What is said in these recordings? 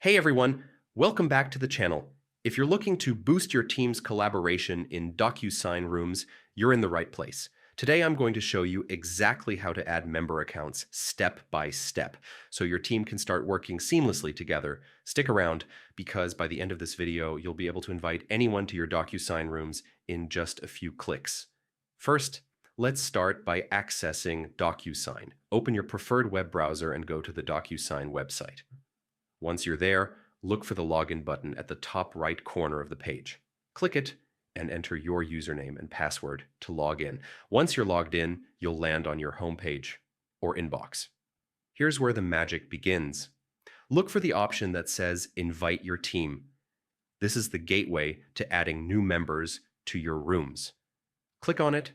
Hey everyone, welcome back to the channel. If you're looking to boost your team's collaboration in DocuSign Rooms, you're in the right place. Today I'm going to show you exactly how to add member accounts step by step, so your team can start working seamlessly together. Stick around, because by the end of this video, you'll be able to invite anyone to your DocuSign Rooms in just a few clicks. First, let's start by accessing DocuSign. Open your preferred web browser and go to the DocuSign website. Once you're there, look for the login button at the top right corner of the page. Click it and enter your username and password to log in. Once you're logged in, you'll land on your homepage or inbox. Here's where the magic begins. Look for the option that says Invite Your Team. This is the gateway to adding new members to your rooms. Click on it,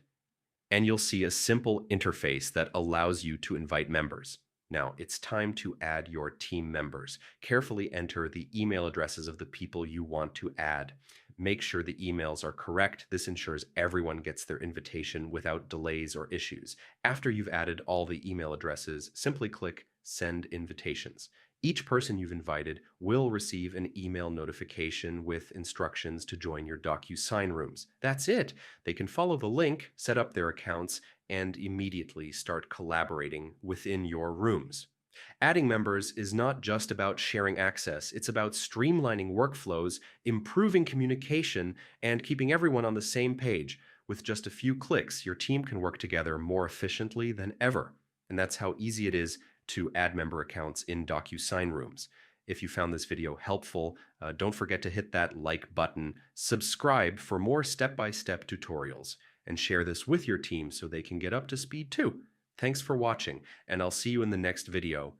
and you'll see a simple interface that allows you to invite members. Now, it's time to add your team members. Carefully enter the email addresses of the people you want to add. Make sure the emails are correct. This ensures everyone gets their invitation without delays or issues. After you've added all the email addresses, simply click Send Invitations. Each person you've invited will receive an email notification with instructions to join your DocuSign Rooms. That's it. They can follow the link, set up their accounts, and immediately start collaborating within your rooms. Adding members is not just about sharing access, it's about streamlining workflows, improving communication, and keeping everyone on the same page. With just a few clicks, your team can work together more efficiently than ever. And that's how easy it is to add member accounts in DocuSign Rooms. If you found this video helpful, don't forget to hit that like button, subscribe for more step-by-step tutorials, and share this with your team so they can get up to speed too. Thanks for watching, and I'll see you in the next video.